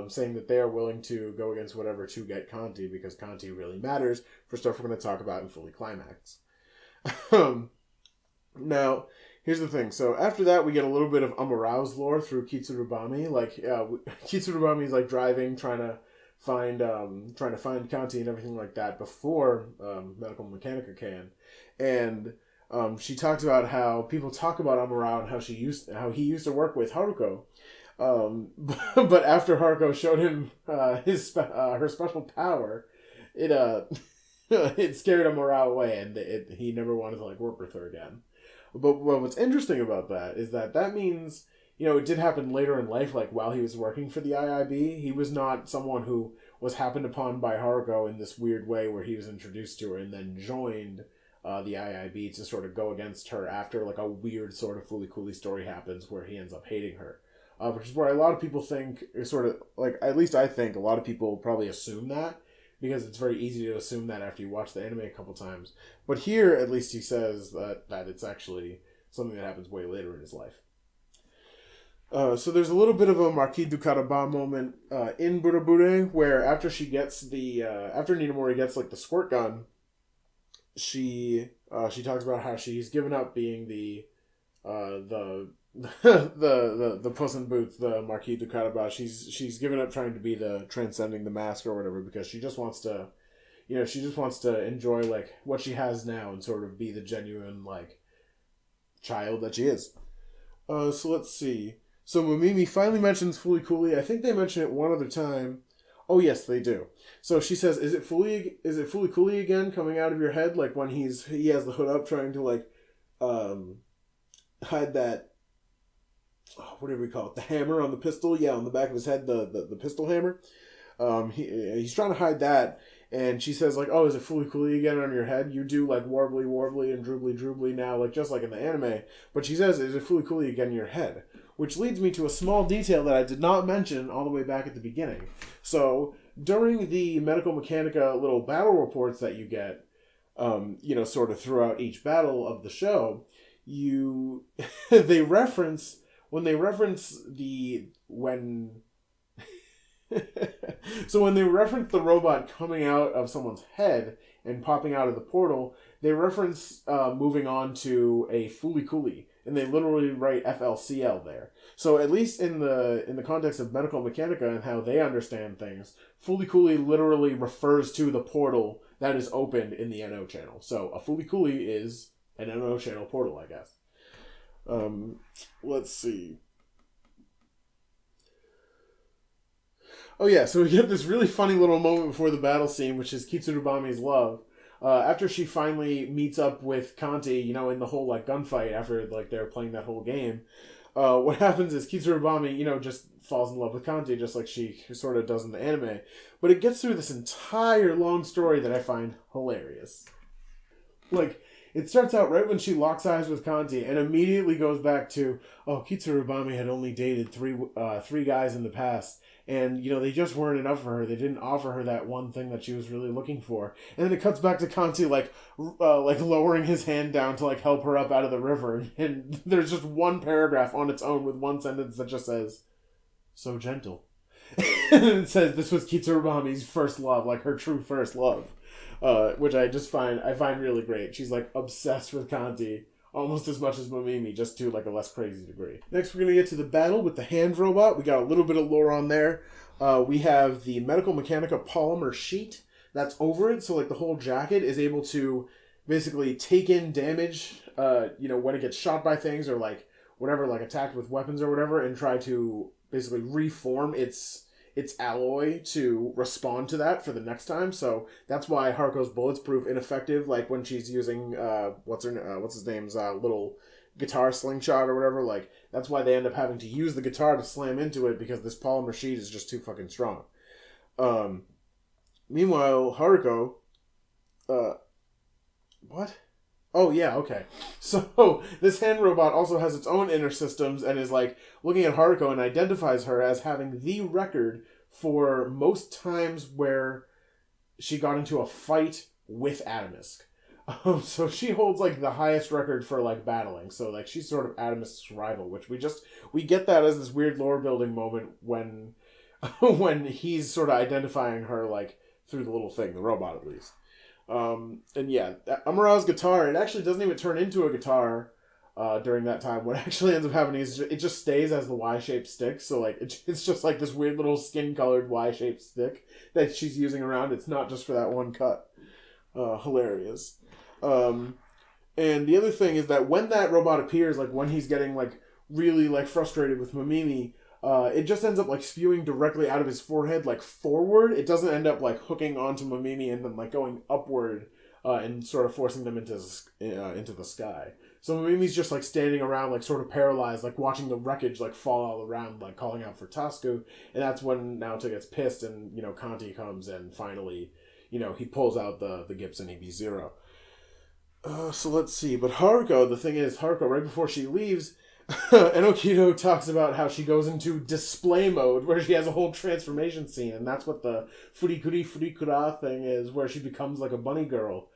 saying that they are willing to go against whatever to get Conti, because Conti really matters for stuff we're going to talk about in Fully Climax. Now, here's the thing. So after that, we get a little bit of Amarao's lore through Kitsurubami. Like, Kitsurubami's like driving, trying to find Conti and everything like that before Medical Mechanica can. And she talks about how people talk about Amarao and how he used to work with Haruko. But after Haruko showed him her special power, it scared Amarao away, and he never wanted to like work with her again. But what's interesting about that is that means, it did happen later in life, like while he was working for the IIB. He was not someone who was happened upon by Haruko in this weird way where he was introduced to her and then joined the IIB to sort of go against her after like a weird sort of Fooly Cooly story happens where he ends up hating her. Which is where a lot of people think, sort of, like, at least I think a lot of people probably assume that, because it's very easy to assume that after you watch the anime a couple times. But here, at least he says that it's actually something that happens way later in his life. So there's a little bit of a Marquis du Caraba moment in Burabure, where after after Ninamori gets, like, the squirt gun, she talks about how she's given up being the Puss in Boots, the Marquis du Caraba. She's given up trying to be the transcending the mask or whatever, because she just wants to, enjoy like what she has now and sort of be the genuine like child that she is. So let's see. So Mimimi finally mentions Fooly Cooly. I think they mention it one other time. Oh yes, they do. So she says, "Is it Fooly Cooly again coming out of your head?" Like when he has the hood up, trying to like hide that. What do we call it? The hammer on the pistol? Yeah, on the back of his head, the pistol hammer. He's trying to hide that, and she says, like, oh, is it Fooly Cooly again on your head? You do, like, warbly warbly and droobly droobly now, like, just like in the anime. But she says, is it Fooly Cooly again in your head? Which leads me to a small detail that I did not mention all the way back at the beginning. So, during the Medical Mechanica little battle reports that you get, sort of throughout each battle of the show, they reference when they reference the robot coming out of someone's head and popping out of the portal, they reference moving on to a Fooly Cooly, and they literally write FLCL there. So at least in the context of Medical Mechanica and how they understand things, Fooly Cooly literally refers to the portal that is opened in the NO channel. So a Fooly Cooly is an NO channel portal, I guess. Let's see. Oh yeah, so we get this really funny little moment before the battle scene, which is Kitsurubami's love. After she finally meets up with Kanti, in the whole, like, gunfight, after, like, they're playing that whole game, what happens is Kitsurubami, just falls in love with Kanti, just like she sort of does in the anime. But it gets through this entire long story that I find hilarious. Like, it starts out right when she locks eyes with Kanti and immediately goes back to, Kitsurubami had only dated three guys in the past. And, they just weren't enough for her. They didn't offer her that one thing that she was really looking for. And then it cuts back to Kanti, like lowering his hand down to, like, help her up out of the river. And there's just one paragraph on its own with one sentence that just says, so gentle. And it says this was Kitsurubami's first love, like her true first love. Which I find really great. She's, like, obsessed with Kanti. Almost as much as Momimi, just to, like, a less crazy degree. Next, we're going to get to the battle with the hand robot. We got a little bit of lore on there. We have the Medical Mechanica polymer sheet that's over it. So, like, the whole jacket is able to basically take in damage, when it gets shot by things or, like, whatever, like, attacked with weapons or whatever, and try to basically reform its alloy to respond to that for the next time. So that's why Haruko's bullet's proof ineffective, like when she's using what's his name's little guitar slingshot or whatever. Like, that's why they end up having to use the guitar to slam into it, because this polymer sheet is just too fucking strong. Meanwhile, Haruko, what? Oh, yeah, okay. So, this hand robot also has its own inner systems and is, like, looking at Haruko and identifies her as having the record for most times where she got into a fight with Atomisk. So she holds, like, the highest record for, like, battling. So, like, she's sort of Atomisk's rival, which we get that as this weird lore building moment when he's sort of identifying her, like, through the little thing, the robot at least. And yeah, Amara's guitar, it actually doesn't even turn into a guitar during that time. What actually ends up happening is it just stays as the Y-shaped stick. So, like, it's just like this weird little skin-colored Y-shaped stick that she's using around. It's not just for that one cut. Hilarious. And the other thing is that when that robot appears, like, when he's getting, like, really, like, frustrated with Momimi, it just ends up, like, spewing directly out of his forehead, like, forward. It doesn't end up, like, hooking onto Momimi and then, like, going upward and sort of forcing them into the sky. So Momimi's just, like, standing around, like, sort of paralyzed, like, watching the wreckage, like, fall all around, like, calling out for Tasku. And that's when Naoto gets pissed and, Kanti comes and finally, he pulls out the Gibson EB0. So let's see. But Haruko, the thing is, Haruko, right before she leaves, Enokido talks about how she goes into display mode, where she has a whole transformation scene, and that's what the furikura thing is, where she becomes like a bunny girl.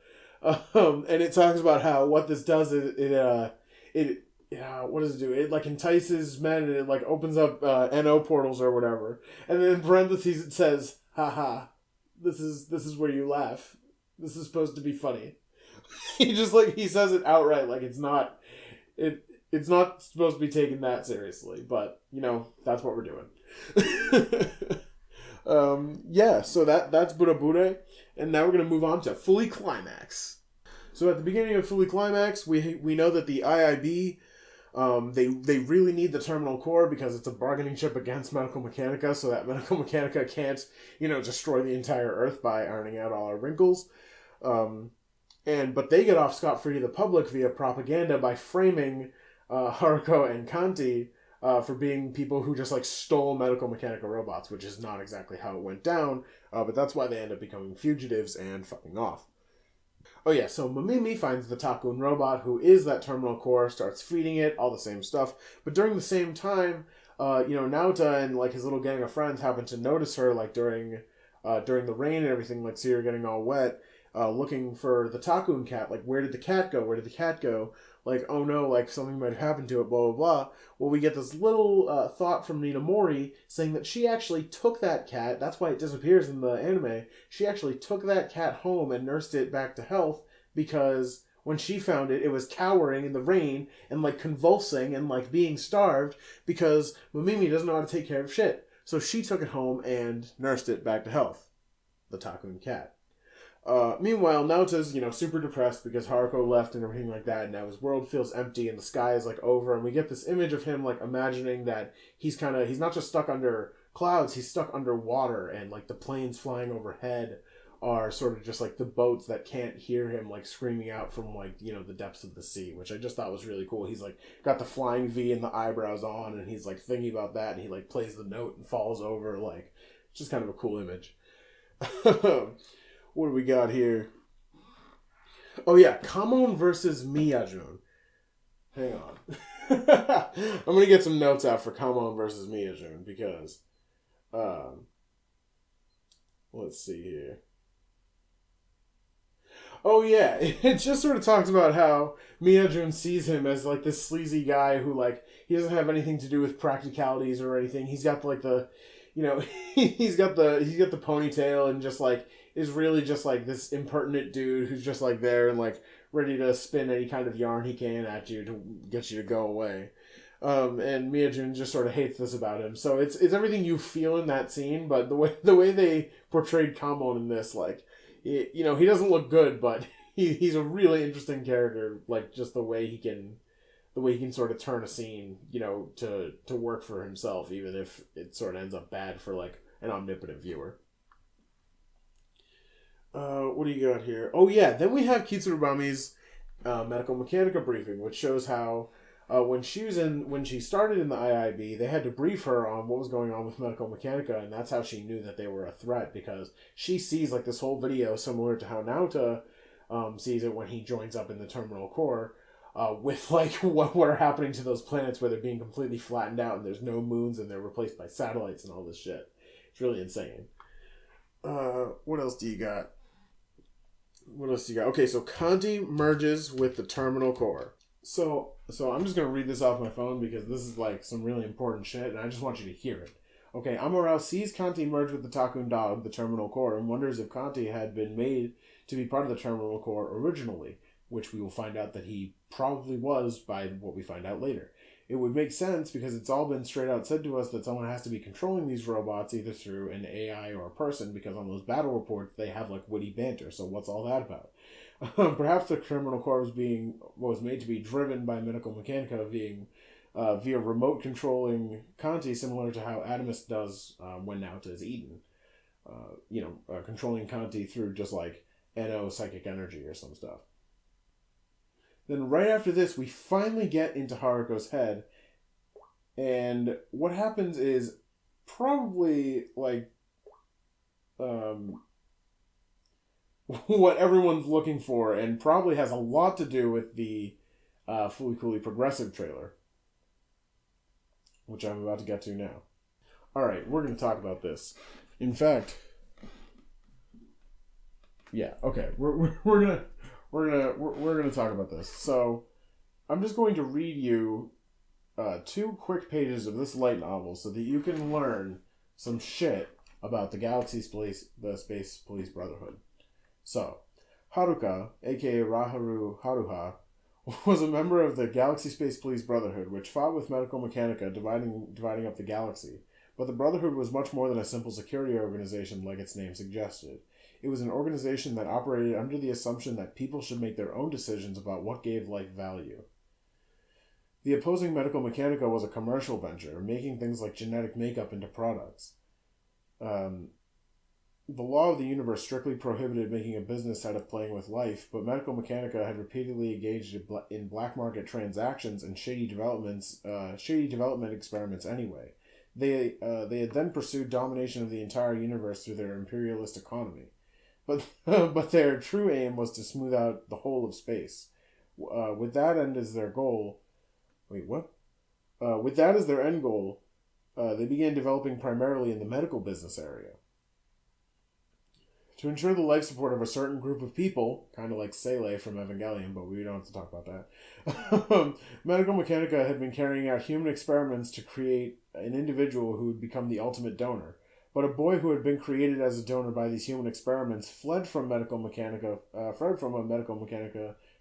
And it talks about how what this does is what does it do? It like entices men, and it like opens up NO portals or whatever. And then in parentheses it says, "Haha, this is where you laugh. This is supposed to be funny." He says it outright, like it's not supposed to be taken that seriously, but that's what we're doing. So that's Burabure, and now we're gonna move on to Fully Climax. So at the beginning of Fully Climax, we know that the IIB, they really need the terminal core because it's a bargaining chip against Medical Mechanica, so that Medical Mechanica can't destroy the entire Earth by ironing out all our wrinkles. But they get off scot-free to the public via propaganda by framing Haruko and Kanti for being people who just like stole medical mechanical robots, which is not exactly how it went down, but that's why they end up becoming fugitives and fucking off. Oh yeah, so Mamimi finds the Takun robot, who is that terminal core, starts feeding it, all the same stuff. But during the same time, Naota and like his little gang of friends happen to notice her, like during the rain and everything, like see her getting all wet, looking for the Takun cat. Like, where did the cat go? Where did the cat go? Like, oh no, like something might have happened to it, blah, blah, blah. Well, we get this little thought from Nina Mori saying that she actually took that cat. That's why it disappears in the anime. She actually took that cat home and nursed it back to health because when she found it, it was cowering in the rain and like convulsing and like being starved because Mamimi doesn't know how to take care of shit. So she took it home and nursed it back to health. The Takun cat. Meanwhile, Naota's, super depressed because Haruko left and everything like that, and now his world feels empty and the sky is, like, over, and we get this image of him, like, imagining that he's not just stuck under clouds, he's stuck under water, and, like, the planes flying overhead are sort of just, like, the boats that can't hear him, like, screaming out from, like, the depths of the sea, which I just thought was really cool. He's, like, got the flying V and the eyebrows on, and he's, like, thinking about that, and he, like, plays the note and falls over, like, it's just kind of a cool image. What do we got here? Oh yeah, Kamon versus Miyajun. Hang on. I'm going to get some notes out for Kamon versus Miyajun because, let's see here. Oh yeah, it just sort of talks about how Miyajun sees him as like this sleazy guy who like, he doesn't have anything to do with practicalities or anything. He's got like the, he's got the ponytail and just like, is really just like this impertinent dude who's just like there and like ready to spin any kind of yarn he can at you to get you to go away. And Miyajun just sort of hates this about him. So it's everything you feel in that scene, but the way they portrayed Kamon in this, like, he doesn't look good, but he's a really interesting character. Like just the way he can sort of turn a scene, to work for himself, even if it sort of ends up bad for like an omnipotent viewer. What do you got here? Oh yeah, then we have Kitsurubami's medical mechanica briefing, which shows how when she started in the IIB, they had to brief her on what was going on with medical mechanica, and that's how she knew that they were a threat, because she sees like this whole video similar to how Naota sees it when he joins up in the terminal core, with like what are happening to those planets where they're being completely flattened out and there's no moons and they're replaced by satellites and all this shit. It's really insane. What else do you got? Okay, so Kanti merges with the terminal core. So I'm just going to read this off my phone because this is like some really important shit and I just want you to hear it. Okay, Amorao sees Kanti merge with the Takun dog, the terminal core, and wonders if Kanti had been made to be part of the terminal core originally, which we will find out that he probably was by what we find out later. It would make sense because it's all been straight out said to us that someone has to be controlling these robots either through an AI or a person, because on those battle reports they have like witty banter. So what's all that about? Perhaps the terminal core was made to be driven by medical mechanica via remote controlling Kanti, similar to how Adamus does when Naota is eaten. Controlling Kanti through just like NO psychic energy or some stuff. Then right after this, we finally get into Haruko's head, and what happens is probably like what everyone's looking for, and probably has a lot to do with the Fully Coolly Progressive trailer, which I'm about to get to now. All right, we're going to talk about this. In fact, yeah, okay, we're gonna talk about this. So, I'm just going to read you 2 quick pages of this light novel so that you can learn some shit about the Space Police Brotherhood. So, Haruka, aka Raharu Haruha, was a member of the Galaxy Space Police Brotherhood, which fought with medical mechanica, dividing up the galaxy. But the Brotherhood was much more than a simple security organization like its name suggested. It was an organization that operated under the assumption that people should make their own decisions about what gave life value. The opposing medical mechanica was a commercial venture, making things like genetic makeup into products. the law of the universe strictly prohibited making a business out of playing with life, but Medical Mechanica had repeatedly engaged in black market transactions and shady development experiments anyway. They had then pursued domination of the entire universe through their imperialist economy, but but their true aim was to smooth out the whole of space. With that end as their goal, wait, what? With that as their end goal, they began developing primarily in the medical business area. To ensure the life support of a certain group of people, kind of like Sele from Evangelion, but we don't have to talk about that, Medical Mechanica had been carrying out human experiments to create an individual who would become the ultimate donor. But a boy who had been created as a donor by these human experiments fled from a Medical Mechanica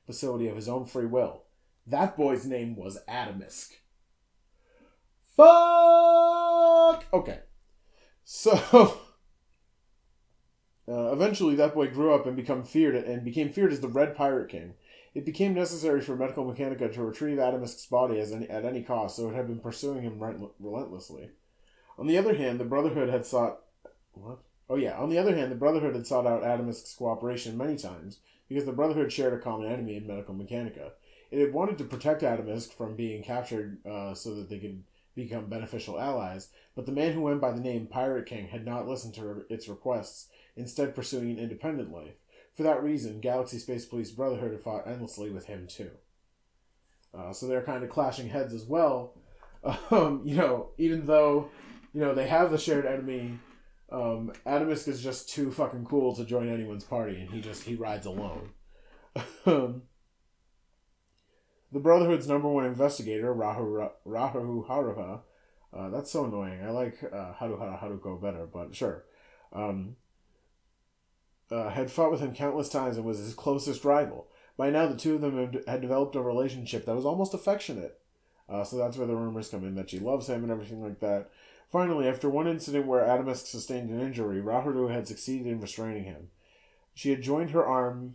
facility of his own free will. That boy's name was Adamisk. Fuck! Okay. So... eventually, that boy grew up and became feared as the Red Pirate King. It became necessary for Medical Mechanica to retrieve Adamisk's body at any cost, so it had been pursuing him relentlessly. On the other hand, the Brotherhood had sought... What? Oh yeah, on the other hand, the Brotherhood had sought out Adamisk's cooperation many times, because the Brotherhood shared a common enemy in Medical Mechanica. It had wanted to protect Adamisk from being captured so that they could become beneficial allies, but the man who went by the name Pirate King had not listened to its requests, instead pursuing an independent life. For that reason, Galaxy Space Police Brotherhood had fought endlessly with him too. So they're kind of clashing heads as well. Even though, they have the shared enemy, Adamisk is just too fucking cool to join anyone's party, and he rides alone. The Brotherhood's number one investigator, Rahu Haruha, that's so annoying. I like Haruko better, but sure. Had fought with him countless times and was his closest rival. By now, the two of them had developed a relationship that was almost affectionate. So that's where the rumors come in that she loves him and everything like that. Finally, after one incident where Adamisk sustained an injury, Rahuru had succeeded in restraining him. She had joined her arm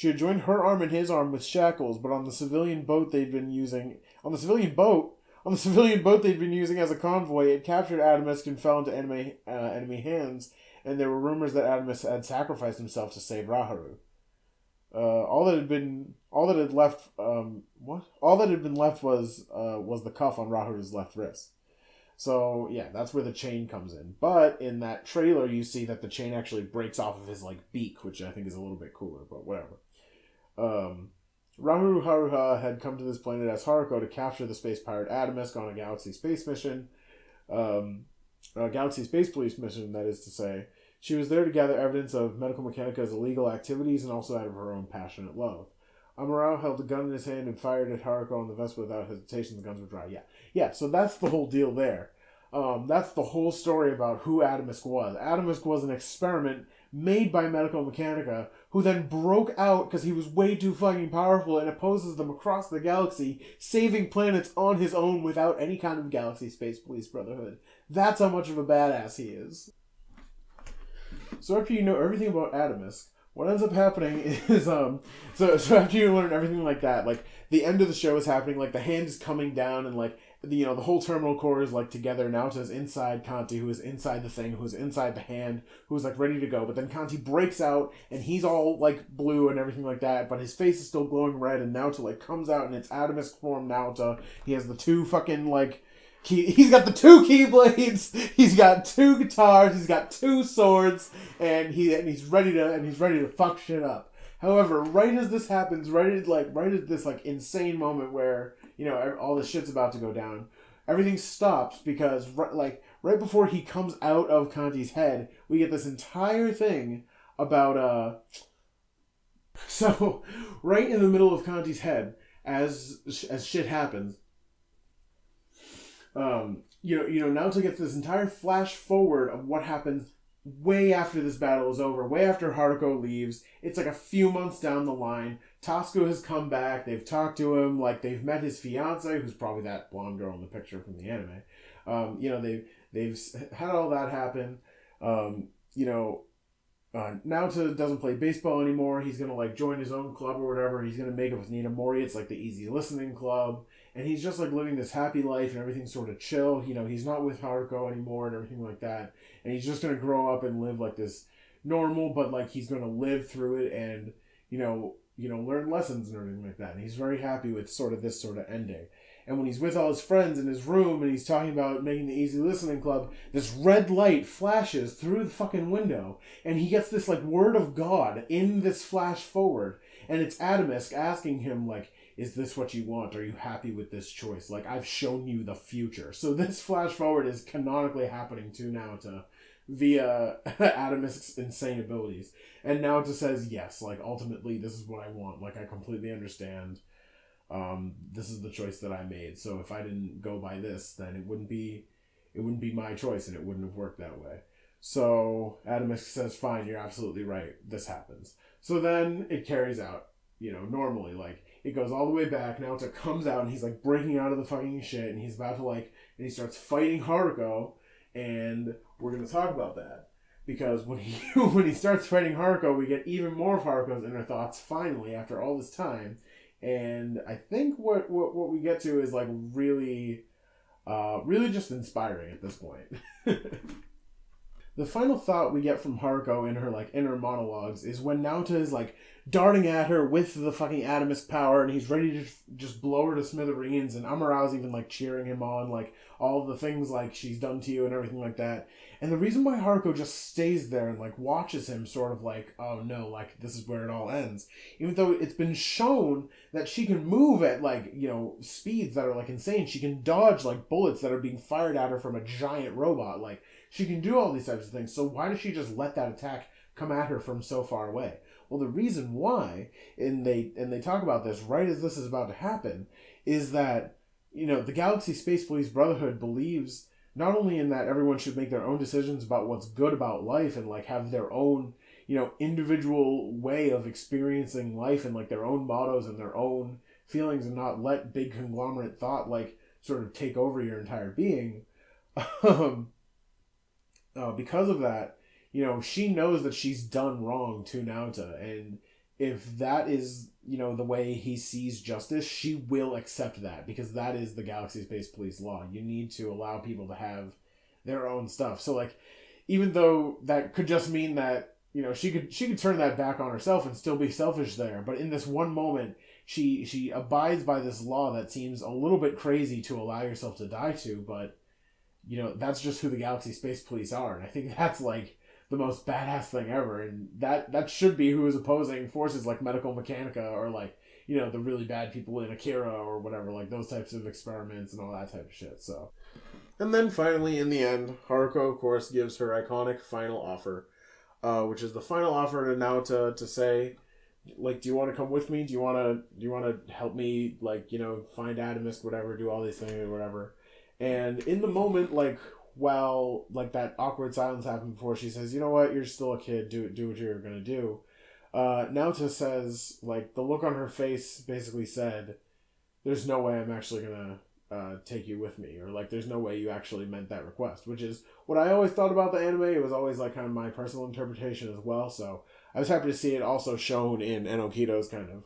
and his arm with shackles, but on the civilian boat they'd been using as a convoy, it captured Adamisk and fell into enemy hands, and there were rumors that Adamisk had sacrificed himself to save Rahuru. All that had been left was the cuff on Rahuru's left wrist. So yeah, that's where the chain comes in. But in that trailer, you see that the chain actually breaks off of his beak, which I think is a little bit cooler. But whatever. Rahuru Haruha had come to this planet as Haruko to capture the space pirate Adamisk on a Galaxy Space mission. A Galaxy Space Police mission, that is to say. She was there to gather evidence of Medical Mechanica's illegal activities and also out of her own passionate love. Amaro held a gun in his hand and fired at Haruko on the vest without hesitation. The guns were dry. Yeah, so that's the whole deal there. That's the whole story about who Adamisk was. Adamisk was an experiment made by Medical Mechanica, who then broke out because he was way too fucking powerful and opposes them across the galaxy, saving planets on his own without any kind of Galaxy Space Police Brotherhood. That's how much of a badass he is. So after you know everything about Adamisk, what ends up happening is, so after you learn everything like that, the end of the show is happening, the hand is coming down, and, the whole terminal core is, together. Naota's inside Kanti, who is inside the thing, who's inside the hand, who's, ready to go. But then Kanti breaks out, and he's all, blue and everything like that, but his face is still glowing red, and Naota, comes out, and it's Adamisk form Naota. He has the two fucking, he's got the two keyblades, he's got two guitars, he's got two swords, and he's ready to fuck shit up. However, right as this happens, right at this insane moment where all this shit's about to go down, everything stops because right before he comes out of Kanti's head, we get this entire thing about so right in the middle of Kanti's head, as shit happens. Naoto gets this entire flash forward of what happens way after this battle is over, way after Haruko leaves. It's a few months down the line. Tasuku has come back. They've talked to him. They've met his fiance, who's probably that blonde girl in the picture from the anime. They've had all that happen. Naoto doesn't play baseball anymore. He's gonna join his own club or whatever. He's gonna make it with Nina Mori. It's the easy listening club. And he's just like living this happy life and everything's sort of chill. You know, he's not with Haruko anymore and everything like that. And he's just going to grow up and live like this normal, but like he's going to live through it and, learn lessons and everything like that. And he's very happy with sort of this sort of ending. And when he's with all his friends in his room and he's talking about making the Easy Listening Club, this red light flashes through the fucking window. And he gets this, like, word of God in this flash forward. And it's Adamisk asking him, like, is this what you want? Are you happy with this choice? Like, I've shown you the future. So this flash forward is canonically happening to Naota via Adamisk's insane abilities. And Naota says, yes, like, ultimately, this is what I want. Like, I completely understand. This is the choice that I made. So if I didn't go by this, then it wouldn't be my choice and it wouldn't have worked that way. So Adamisk says, fine, you're absolutely right. This happens. So then it carries out, normally, like, it goes all the way back. Now it comes out and he's like breaking out of the fucking shit and he's about to and he starts fighting Haruko, and we're going to talk about that. Because when he starts fighting Haruko, we get even more of Haruko's inner thoughts finally after all this time. And I think what we get to is like really just inspiring at this point. The final thought we get from Haruko in her like inner monologues is when Naota is like darting at her with the fucking Adamisk power and he's ready to just blow her to smithereens, and Amara's even like cheering him on, like all the things like she's done to you and everything like that. And the reason why Haruko just stays there and like watches him sort of like, oh no, like this is where it all ends. Even though it's been shown that she can move at like, speeds that are like insane. She can dodge like bullets that are being fired at her from a giant robot. Like, she can do all these types of things. So why does she just let that attack come at her from so far away? Well, the reason why, and they talk about this right as this is about to happen, is that, the Galaxy Space Police Brotherhood believes not only in that everyone should make their own decisions about what's good about life and like have their own, individual way of experiencing life and like their own mottos and their own feelings, and not let big conglomerate thought like sort of take over your entire being. Because of that, she knows that she's done wrong to Naota, and if that is, the way he sees justice, she will accept that, because that is the Galaxy Space Police law. You need to allow people to have their own stuff. So, like, even though that could just mean that, she could turn that back on herself and still be selfish there, but in this one moment, she abides by this law that seems a little bit crazy to allow yourself to die to, but that's just who the Galaxy Space Police are. And I think that's like the most badass thing ever. And that should be who is opposing forces like Medical Mechanica, or like, the really bad people in Akira or whatever, like those types of experiments and all that type of shit. So, and then finally in the end, Haruko of course gives her iconic final offer, which is the final offer to Naota to say, like, do you want to come with me? Do you want to help me, like, find Adamisk, whatever, do all these things or whatever. And in the moment, like, while, like, that awkward silence happened before she says, you know what, you're still a kid, do what you're gonna do. Naota says, like, the look on her face basically said, there's no way I'm actually gonna take you with me, or, like, there's no way you actually meant that request, which is what I always thought about the anime. It was always, like, kind of my personal interpretation as well, so I was happy to see it also shown in Enokido's kind of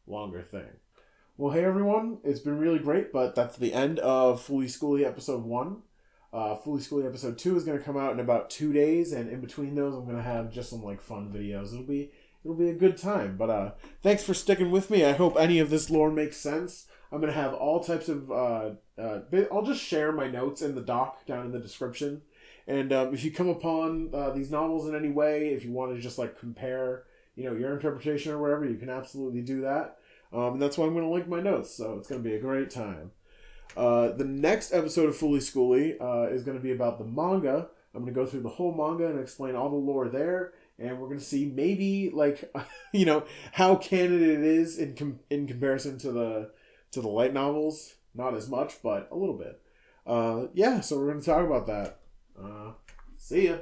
longer thing. Well, hey everyone, it's been really great, but that's the end of Fully Schooly episode 1. Fully Schooly episode 2 is going to come out in about 2 days, and in between those I'm going to have just some like fun videos. It'll be a good time, but thanks for sticking with me. I hope any of this lore makes sense. I'm going to have all types of, I'll just share my notes in the doc down in the description, and if you come upon these novels in any way, if you want to just like compare, your interpretation or whatever, you can absolutely do that. And that's why I'm going to link my notes, so it's going to be a great time. The next episode of Fully Schooly is going to be about the manga. I'm going to go through the whole manga and explain all the lore there, and we're going to see maybe, like, how canon it is in comparison to the light novels. Not as much, but a little bit. So we're going to talk about that. See ya.